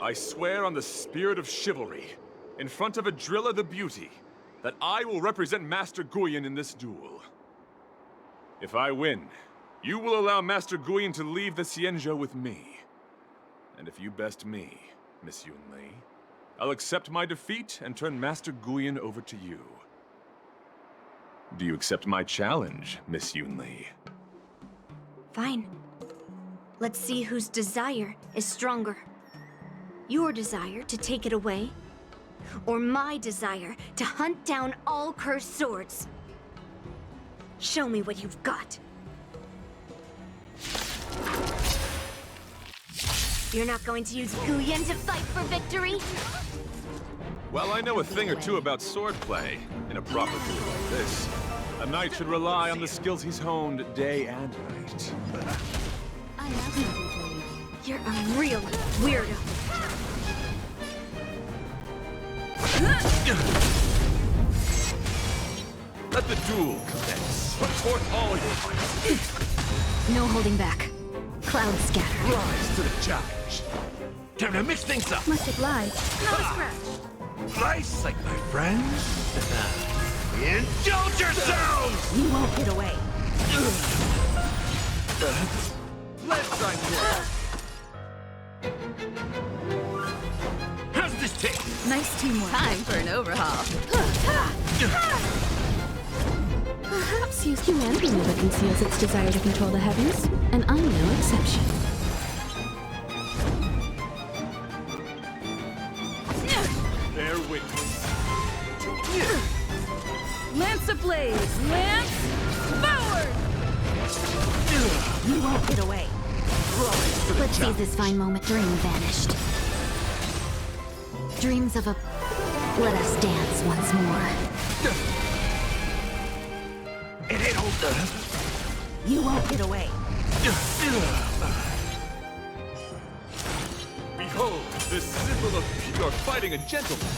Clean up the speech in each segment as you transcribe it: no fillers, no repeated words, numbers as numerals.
I swear on the spirit of chivalry, in front of Adrilla the Beauty, that I will represent Master Guyan in this duel. If I win, you will allow Master Guyan to leave the Xianzhou with me. And if you best me, Miss Yunli, I'll accept my defeat and turn Master Guyan over to you. Do you accept my challenge, Miss Yunli? Fine. Let's see whose desire is stronger. Your desire to take it away, or my desire to hunt down all cursed swords. Show me what you've got. You're not going to use Guyan to fight for victory? Well, I know a thing or two about swordplay. In a proper duel like this, a knight should rely on the skills he's honed day and night. I love you. You're a real weirdo. Let the duel commence. Put forth all your might. No holding back. Cloud scatter. Rise to the challenge. Time to mix things up. Must it lie? Not a scratch. Nice, like my friends. Indulge yourselves! You won't get away. Let's sign How's this taste? Nice teamwork. Time for an overhaul. Perhaps humanity never conceals its desire to control the heavens, and I'm no exception. Bear witness. Lance ablaze! Lance forward! You won't get away. Let's see this fine moment. Dream vanished. Dreams of a... Let us dance once more. It ain't over. You won't get away. Behold, the symbol of pure fighting a gentleman.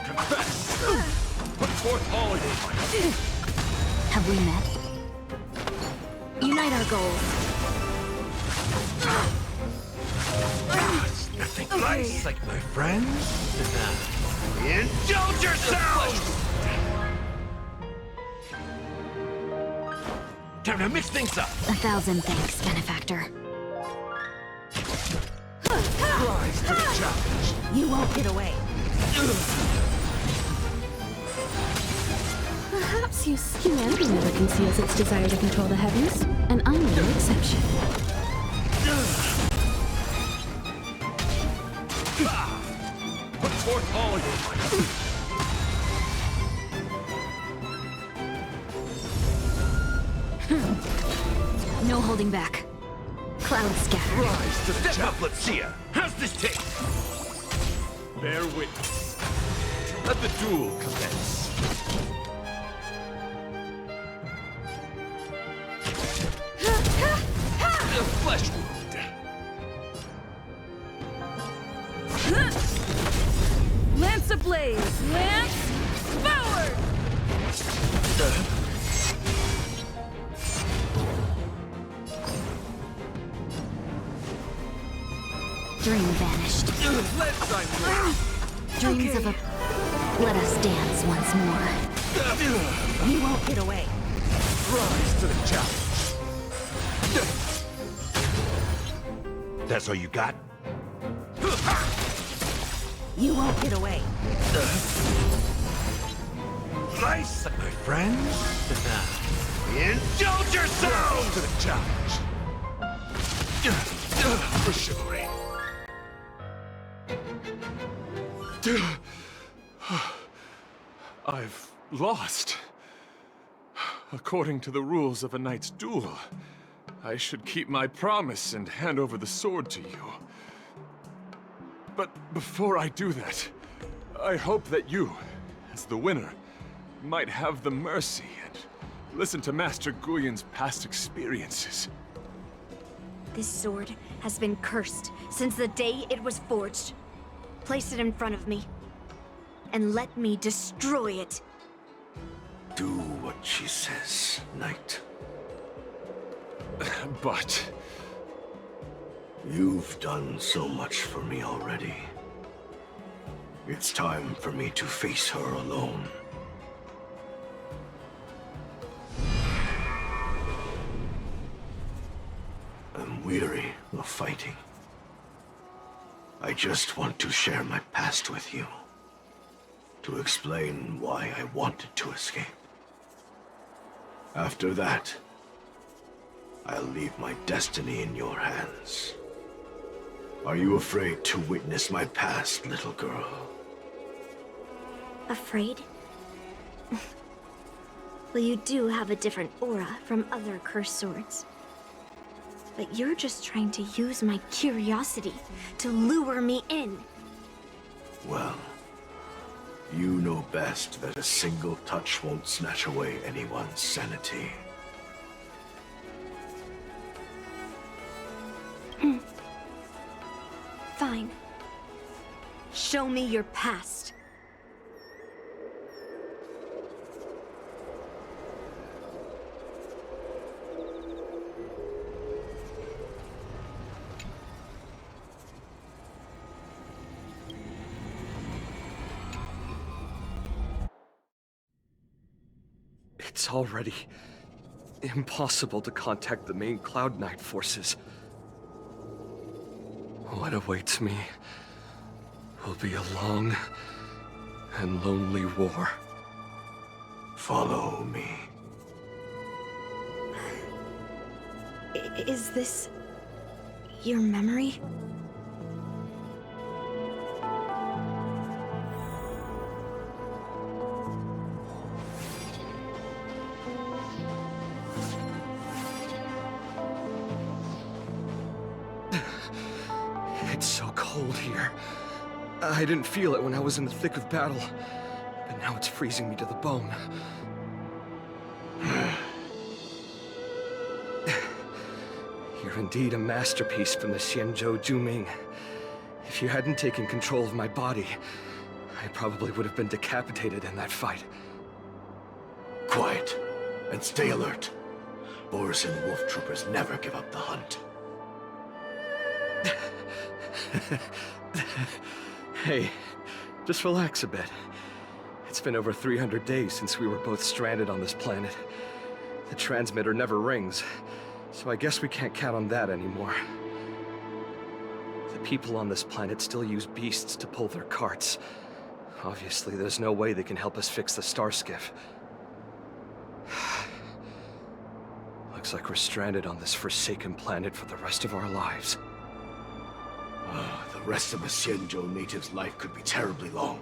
Confess! Put forth all your might. Have we met? Unite our goals. Nothing nice like my friends. Indulge yourselves! Time to mix things up. 1,000 thanks, benefactor. Rise to the challenge. You won't get away. Perhaps humanity never conceals its desire to control the heavens, and I'm no exception. Put forth all your might. No holding back. Cloud scatter. Rise to the challenge. Let's see ya. How's this taste? Bear witness. Let the duel commence. The flesh wound. Lance ablaze! Lance forward! Dream vanished. Let's sign Dreams of a... Let us dance once more. You won't get away. Rise to the challenge. That's all you got? You won't get away. Nice, my friends. Indulge yourselves to the challenge. For chivalry. I've lost. According to the rules of a knight's duel, I should keep my promise and hand over the sword to you. But before I do that, I hope that you, as the winner, might have the mercy and listen to Master Guyan's past experiences. This sword has been cursed since the day it was forged. Place it in front of me, and let me destroy it. Do what she says, Knight. But... You've done so much for me already. It's time for me to face her alone. I'm weary of fighting. I just want to share my past with you. To explain why I wanted to escape. After that, I'll leave my destiny in your hands. Are you afraid to witness my past, little girl? Afraid? Well, you do have a different aura from other cursed swords. But you're just trying to use my curiosity to lure me in. Well, you know best that a single touch won't snatch away anyone's sanity. Fine. Show me your past. It's already impossible to contact the main Cloud Knight forces. What awaits me will be a long and lonely war. Follow me. Is this your memory? It's so cold here. I didn't feel it when I was in the thick of battle, but now it's freezing me to the bone. You're indeed a masterpiece from the Xianzhou Juming. If you hadn't taken control of my body, I probably would have been decapitated in that fight. Quiet, and stay alert. Boris and Wolf Troopers never give up the hunt. Hey, just relax a bit. It's been over 300 days since we were both stranded on this planet. The transmitter never rings, so I guess we can't count on that anymore. The people on this planet still use beasts to pull their carts. Obviously, there's no way they can help us fix the star skiff. Looks like we're stranded on this forsaken planet for the rest of our lives. The rest of the Xianzhou native's life could be terribly long.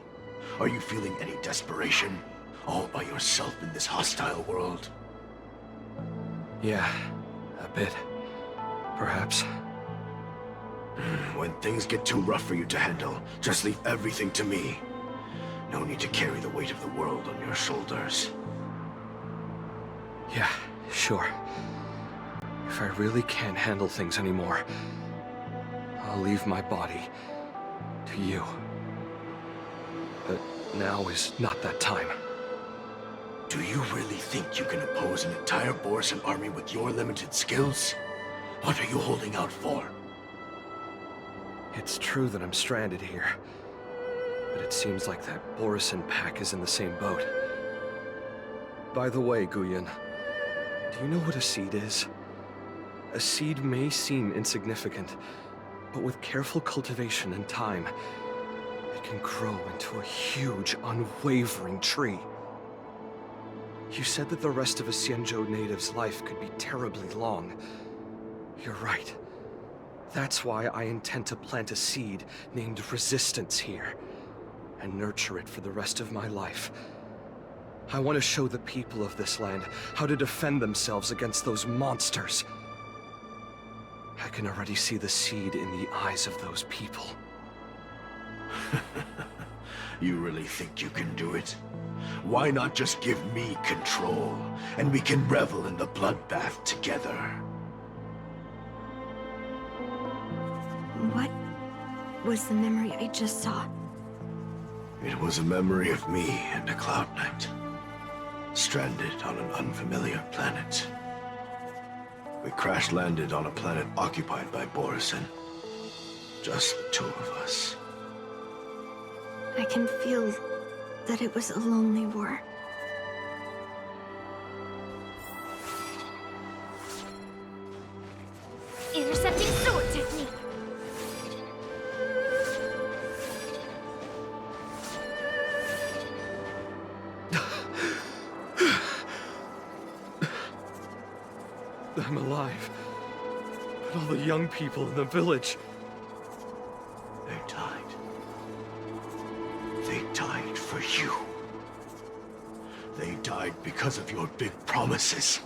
Are you feeling any desperation? All by yourself in this hostile world? Yeah, a bit. Perhaps. When things get too rough for you to handle, just leave everything to me. No need to carry the weight of the world on your shoulders. Yeah, sure. If I really can't handle things anymore, I'll leave my body to you. But now is not that time. Do you really think you can oppose an entire Borisan army with your limited skills? What are you holding out for? It's true that I'm stranded here, but it seems like that Borisan pack is in the same boat. By the way, Guyan, do you know what a seed is? A seed may seem insignificant, but with careful cultivation and time, it can grow into a huge, unwavering tree. You said that the rest of a Xianzhou native's life could be terribly long. You're right. That's why I intend to plant a seed named Resistance here, and nurture it for the rest of my life. I want to show the people of this land how to defend themselves against those monsters. I can already see the seed in the eyes of those people. You really think you can do it? Why not just give me control, and we can revel in the bloodbath together? What was the memory I just saw? It was a memory of me and a Cloud Knight, stranded on an unfamiliar planet. We crash-landed on a planet occupied by Borison. Just the two of us. I can feel that it was a lonely war. Intercepting sword technique! I'm alive. But all the young people in the village... They died. They died for you. They died because of your big promises.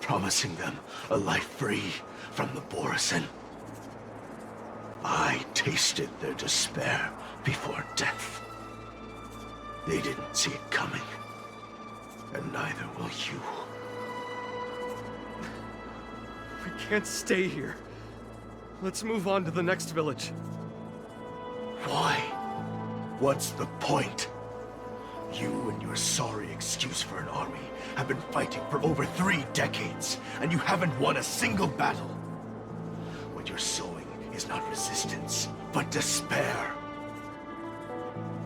Promising them a life free from the Borison. I tasted their despair before death. They didn't see it coming. And neither will you. We can't stay here. Let's move on to the next village. Why? What's the point? You and your sorry excuse for an army have been fighting for over 3 decades, and you haven't won a single battle. What you're sowing is not resistance, but despair.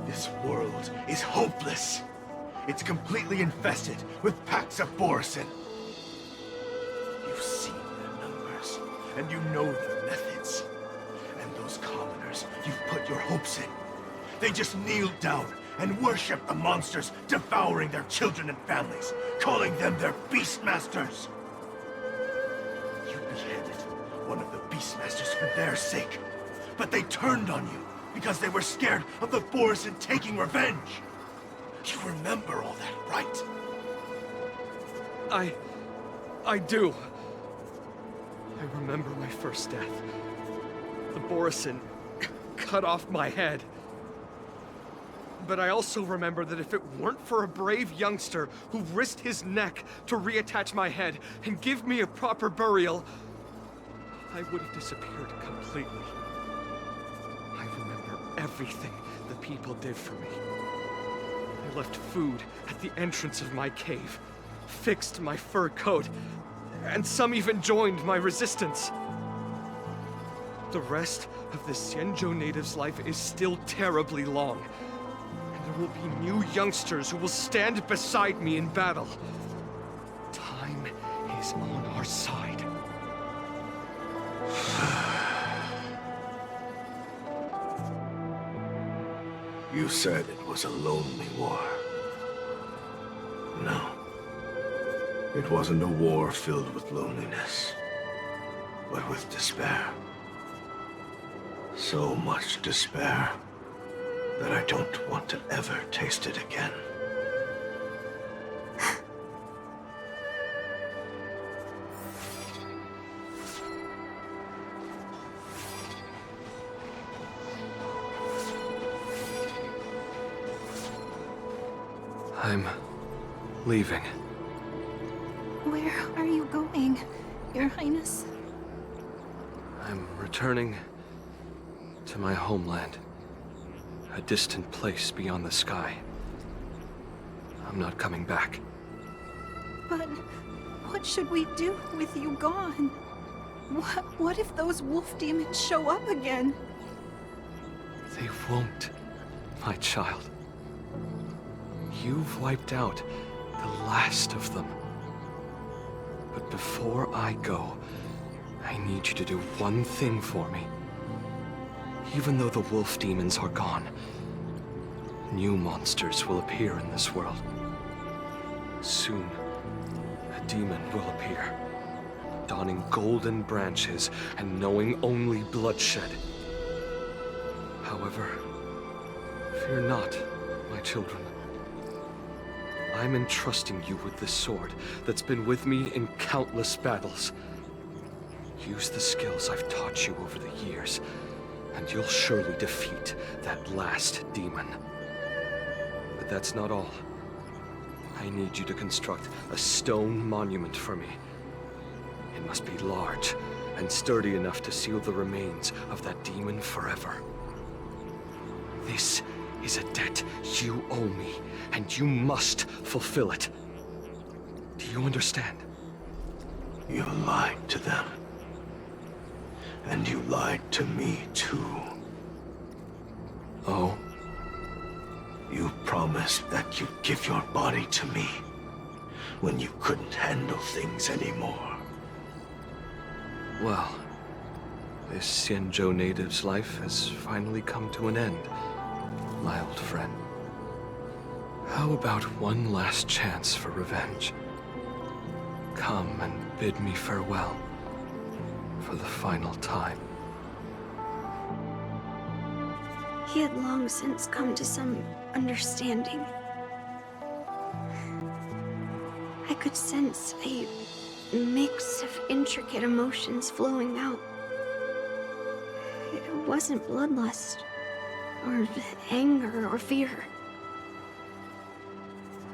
This world is hopeless. It's completely infested with packs of Borison. You've seen their numbers, and you know their methods. And those commoners you've put your hopes in, they just kneel down and worship the monsters devouring their children and families, calling them their Beastmasters. You beheaded one of the Beastmasters for their sake, but they turned on you because they were scared of the Borison taking revenge. You remember all that, right? I do. I remember my first death. The Borison cut off my head. But I also remember that if it weren't for a brave youngster who risked his neck to reattach my head and give me a proper burial, I would have disappeared completely. I remember everything the people did for me. They left food at the entrance of my cave, fixed my fur coat, and some even joined my resistance. The rest of the Xianzhou native's life is still terribly long. There will be new youngsters who will stand beside me in battle. Time is on our side. You said it was a lonely war. No. It wasn't a war filled with loneliness, but with despair. So much despair that I don't want to ever taste it again. I'm leaving. Where are you going, Your Highness? I'm returning to my homeland. A distant place beyond the sky. I'm not coming back. But what should we do with you gone? What if those wolf demons show up again? They won't, my child. You've wiped out the last of them. But before I go, I need you to do one thing for me. Even though the wolf demons are gone, new monsters will appear in this world. Soon, a demon will appear, donning golden branches and knowing only bloodshed. However, fear not, my children. I'm entrusting you with this sword that's been with me in countless battles. Use the skills I've taught you over the years, and you'll surely defeat that last demon. But that's not all. I need you to construct a stone monument for me. It must be large and sturdy enough to seal the remains of that demon forever. This is a debt you owe me, and you must fulfill it. Do you understand? You lied to them. And you lied to me, too. Oh? You promised that you'd give your body to me when you couldn't handle things anymore. Well, this Xianzhou native's life has finally come to an end, my old friend. How about one last chance for revenge? Come and bid me farewell for the final time. He had long since come to some understanding. I could sense a mix of intricate emotions flowing out. It wasn't bloodlust, or anger, or fear.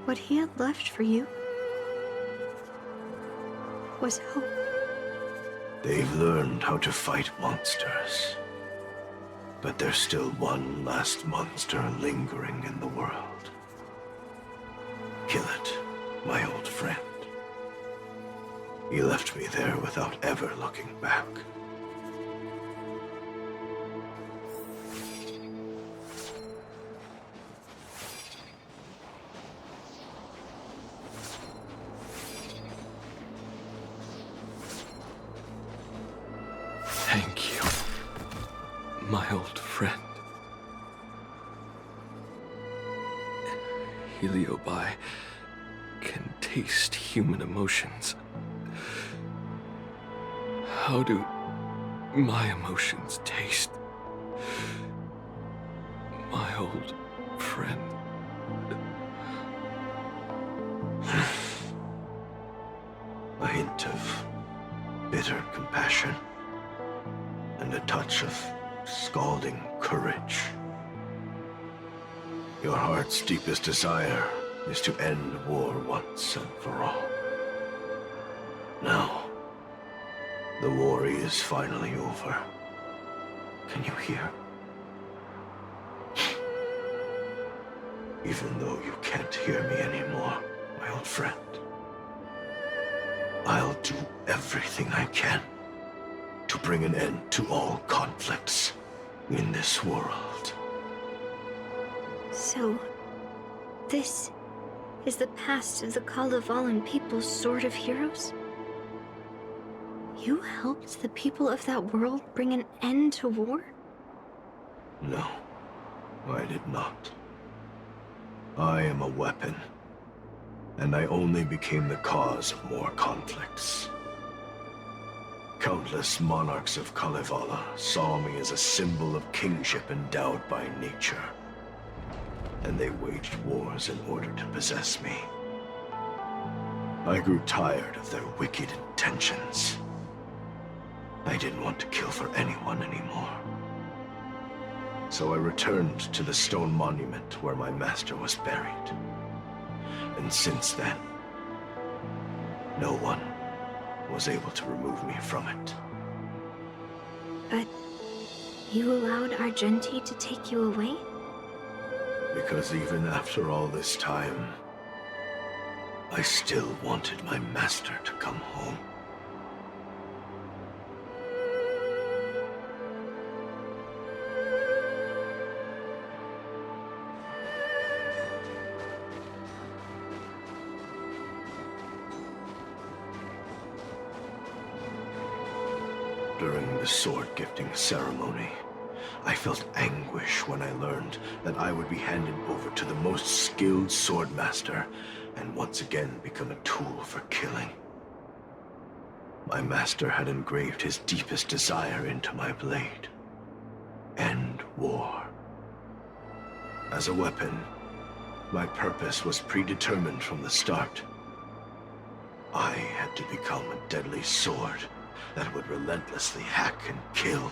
What he had left for you was hope. They've learned how to fight monsters. But there's still one last monster lingering in the world. Kill it, my old friend. He left me there without ever looking back. Thank you, my old friend. Heliobi can taste human emotions. How do my emotions taste, my old friend? A hint of bitter compassion and a touch of scalding courage. Your heart's deepest desire is to end war once and for all. Now, the war is finally over. Can you hear? Even though you can't hear me anymore, my old friend, I'll do everything I can to bring an end to all conflicts in this world. So, this is the past of the Kalevalan people's Sword of Heroes? You helped the people of that world bring an end to war? No, I did not. I am a weapon, and I only became the cause of more conflicts. Countless monarchs of Kalevala saw me as a symbol of kingship endowed by nature, and they waged wars in order to possess me. I grew tired of their wicked intentions. I didn't want to kill for anyone anymore. So I returned to the stone monument where my master was buried. And since then, no one was able to remove me from it. But you allowed Argenti to take you away? Because even after all this time, I still wanted my master to come home. During the sword gifting ceremony, I felt anguish when I learned that I would be handed over to the most skilled swordmaster and once again become a tool for killing. My master had engraved his deepest desire into my blade. End war. As a weapon, my purpose was predetermined from the start. I had to become a deadly sword that would relentlessly hack and kill.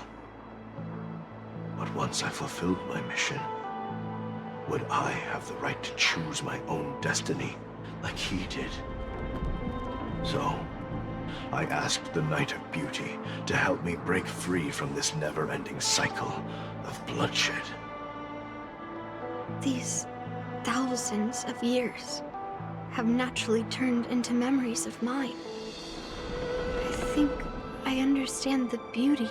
But once I fulfilled my mission, would I have the right to choose my own destiny like he did? So, I asked the Knight of Beauty to help me break free from this never-ending cycle of bloodshed. These thousands of years have naturally turned into memories of mine. I think I understand the beauty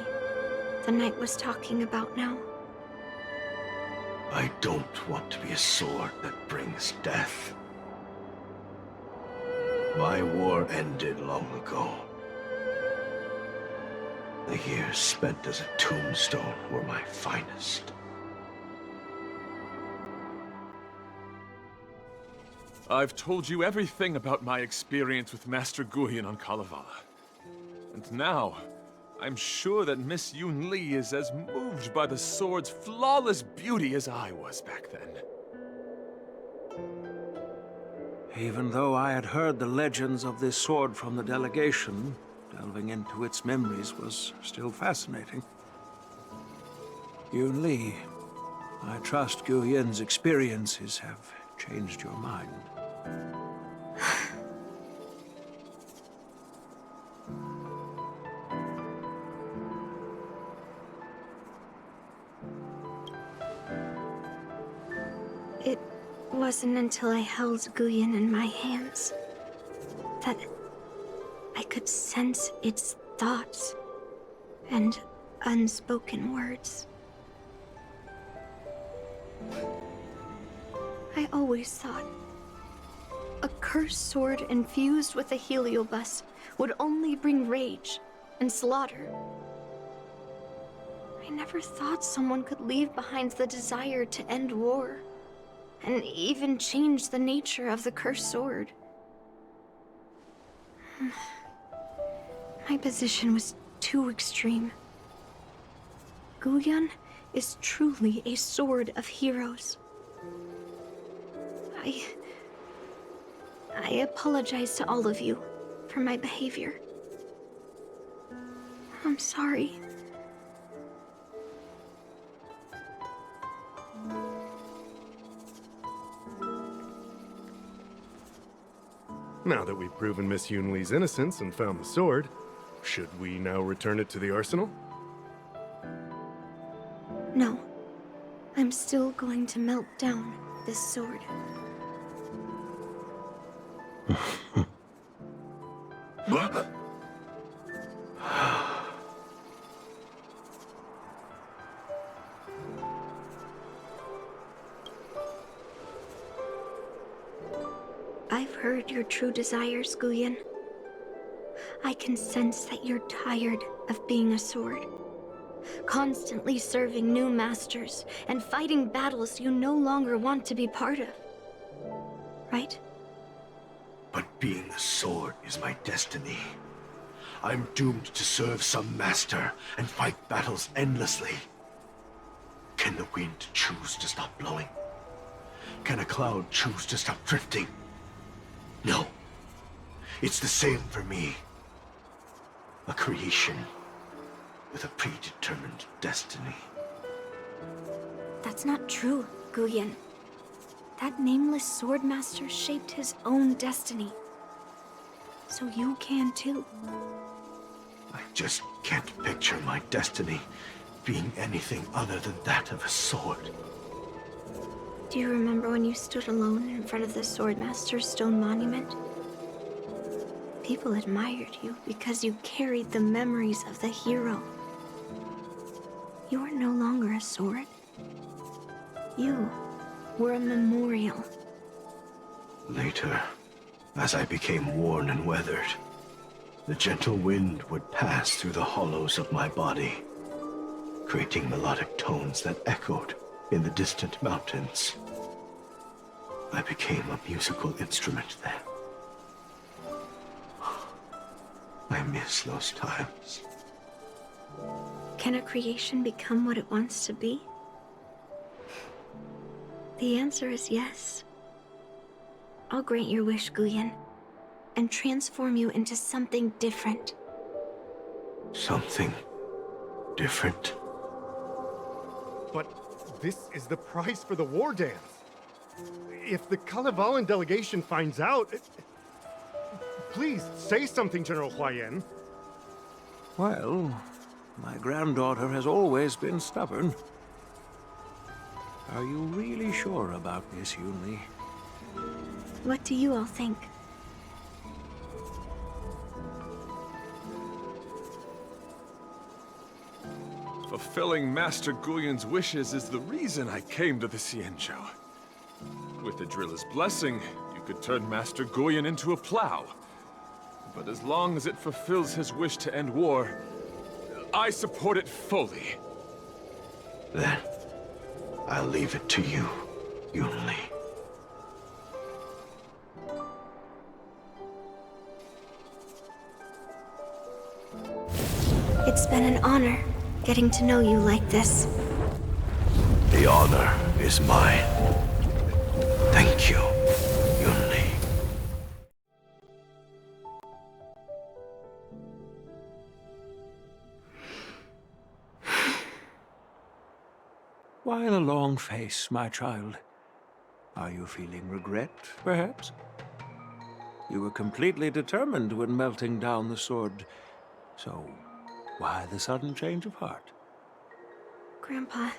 the knight was talking about now. I don't want to be a sword that brings death. My war ended long ago. The years spent as a tombstone were my finest. I've told you everything about my experience with Master Guhua on Kalevala. And now, I'm sure that Miss Yunli is as moved by the sword's flawless beauty as I was back then. Even though I had heard the legends of this sword from the delegation, delving into its memories was still fascinating. Yunli, I trust Guyen's experiences have changed your mind. It wasn't until I held Guyan in my hands that I could sense its thoughts and unspoken words. I always thought a cursed sword infused with a heliobus would only bring rage and slaughter. I never thought someone could leave behind the desire to end war, and even change the nature of the cursed sword. My position was too extreme. Guyan is truly a sword of heroes. I apologize to all of you for my behavior. I'm sorry. Now that we've proven Miss Yunli's innocence and found the sword, should we now return it to the arsenal? No. I'm still going to melt down this sword. I've heard your true desires, Guyan. I can sense that you're tired of being a sword. Constantly serving new masters and fighting battles you no longer want to be part of. Right? But being a sword is my destiny. I'm doomed to serve some master and fight battles endlessly. Can the wind choose to stop blowing? Can a cloud choose to stop drifting? No. It's the same for me. A creation with a predetermined destiny. That's not true, Guyan. That nameless swordmaster shaped his own destiny. So you can too. I just can't picture my destiny being anything other than that of a sword. Do you remember when you stood alone in front of the swordmaster's stone monument? People admired you because you carried the memories of the hero. You were no longer a sword. You were a memorial. Later, as I became worn and weathered, the gentle wind would pass through the hollows of my body, creating melodic tones that echoed in the distant mountains. I became a musical instrument then. I miss those times. Can a creation become what it wants to be? The answer is yes. I'll grant your wish, Guyan, and transform you into something different. Something different? But this is the price for the war dance. If the Kalevalan delegation finds out, Please, say something, General Huayan. Well, my granddaughter has always been stubborn. Are you really sure about this, Yunli? What do you all think? Fulfilling Master Guyan's wishes is the reason I came to the Xianzhou. With the Drilla's blessing, you could turn Master Guyan into a plow. But as long as it fulfills his wish to end war, I support it fully. Then, I'll leave it to you, Yunli. It's been an honor getting to know you like this. The honor is mine. Thank you, Yunli. Why the long face, my child? Are you feeling regret, perhaps? You were completely determined when melting down the sword. So, why the sudden change of heart? Grandpa,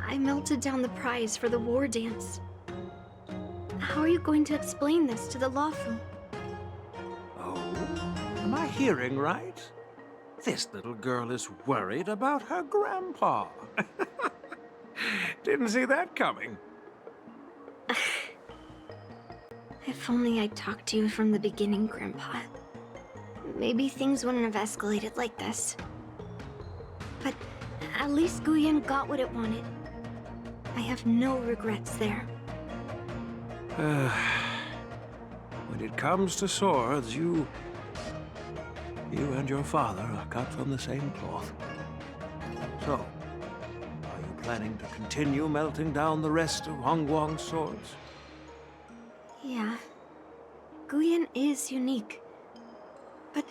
I melted down the prize for the war dance. How are you going to explain this to the Lawfu? Oh, am I hearing right? This little girl is worried about her grandpa. Didn't see that coming. If only I'd talked to you from the beginning, Grandpa. Maybe things wouldn't have escalated like this. But at least Guyan got what it wanted. I have no regrets there. When it comes to swords, you and your father are cut from the same cloth. So, are you planning to continue melting down the rest of Hongguang's swords? Yeah. Guyan is unique. But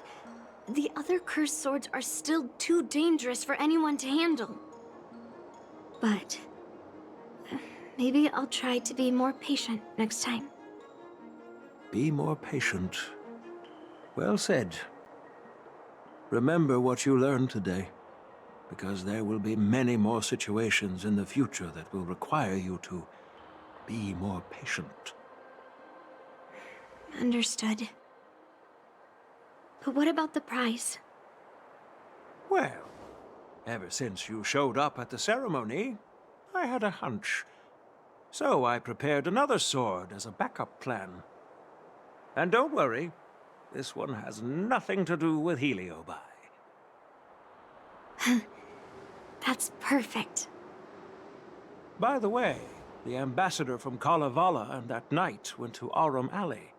the other cursed swords are still too dangerous for anyone to handle. But maybe I'll try to be more patient next time. Be more patient. Well said. Remember what you learned today, because there will be many more situations in the future that will require you to be more patient. Understood. But what about the prize? Well, ever since you showed up at the ceremony, I had a hunch. So I prepared another sword as a backup plan. And don't worry, this one has nothing to do with Heliobi. That's perfect. By the way, the ambassador from Kalevala and that knight went to Arum Alley.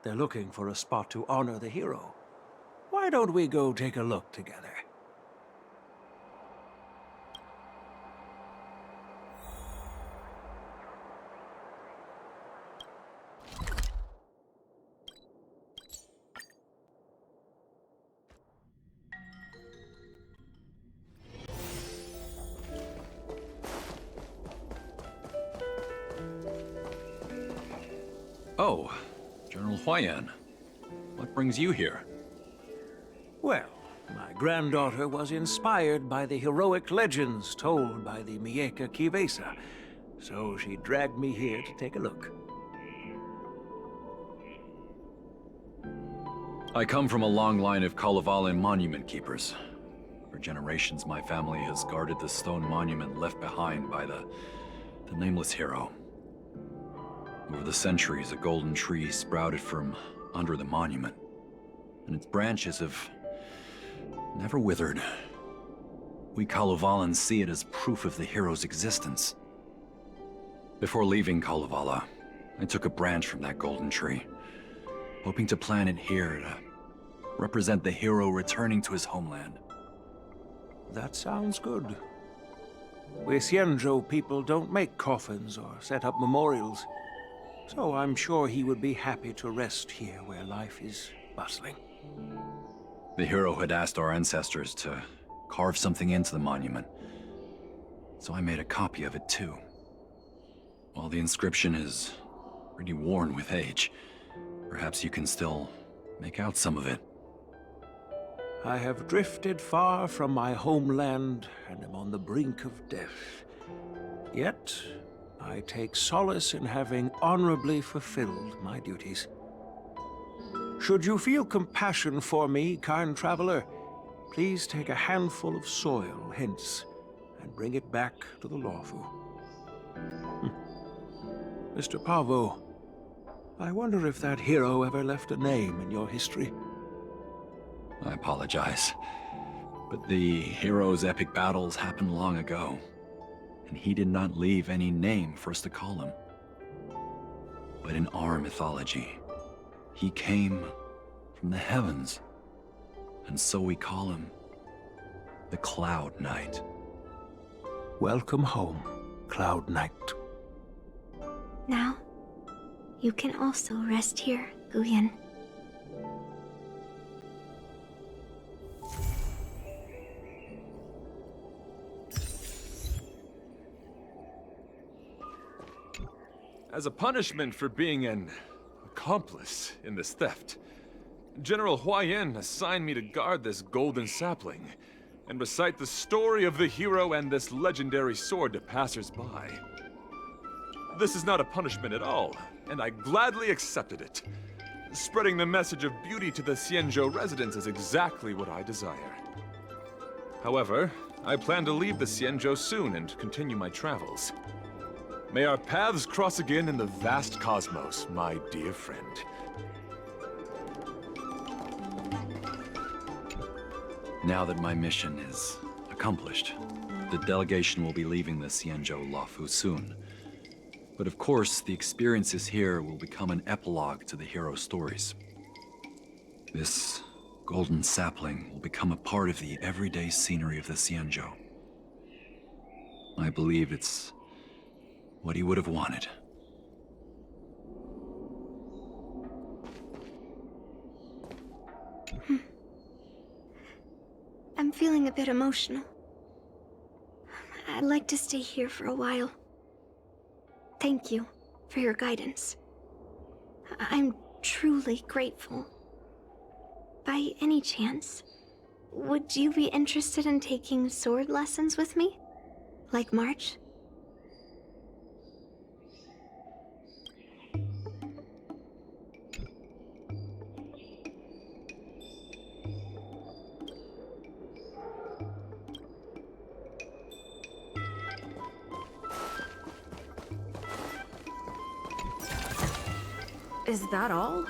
They're looking for a spot to honor the hero. Why don't we go take a look together? Oh, General Huayan. What brings you here? Well, my granddaughter was inspired by the heroic legends told by the Mieka Kivesa, so she dragged me here to take a look. I come from a long line of Kalevalan monument keepers. For generations, my family has guarded the stone monument left behind by the nameless hero. Over the centuries, a golden tree sprouted from under the monument, and its branches have never withered. We Kalevalans see it as proof of the hero's existence. Before leaving Kalevala, I took a branch from that golden tree, hoping to plant it here to represent the hero returning to his homeland. That sounds good. We Xianzhou people don't make coffins or set up memorials, so I'm sure he would be happy to rest here where life is bustling. The hero had asked our ancestors to carve something into the monument, so I made a copy of it too. While the inscription is pretty worn with age, Perhaps you can still make out some of it. I have drifted far from my homeland and am on the brink of death. Yet, I take solace in having honorably fulfilled my duties. Should you feel compassion for me, kind traveler, please take a handful of soil hence and bring it back to the Lawfu. Mr. Pavo, I wonder if that hero ever left a name in your history. I apologize, but the hero's epic battles happened long ago, and he did not leave any name for us to call him. But in our mythology, he came from the heavens, and so we call him the Cloud Knight. Welcome home, Cloud Knight. Now, you can also rest here, Guyan. As a punishment for being an accomplice in this theft, General Huayan assigned me to guard this golden sapling and recite the story of the hero and this legendary sword to passers-by. This is not a punishment at all, and I gladly accepted it. Spreading the message of beauty to the Xianzhou residents is exactly what I desire. However, I plan to leave the Xianzhou soon and continue my travels. May our paths cross again in the vast cosmos, my dear friend. Now that my mission is accomplished, the delegation will be leaving the Xianzhou Lawfu soon. But of course, the experiences here will become an epilogue to the hero stories. This golden sapling will become a part of the everyday scenery of the Xianzhou. I believe it's what he would have wanted. I'm feeling a bit emotional. I'd like to stay here for a while. Thank you for your guidance. I'm truly grateful. By any chance, would you be interested in taking sword lessons with me? Like March? Is that all?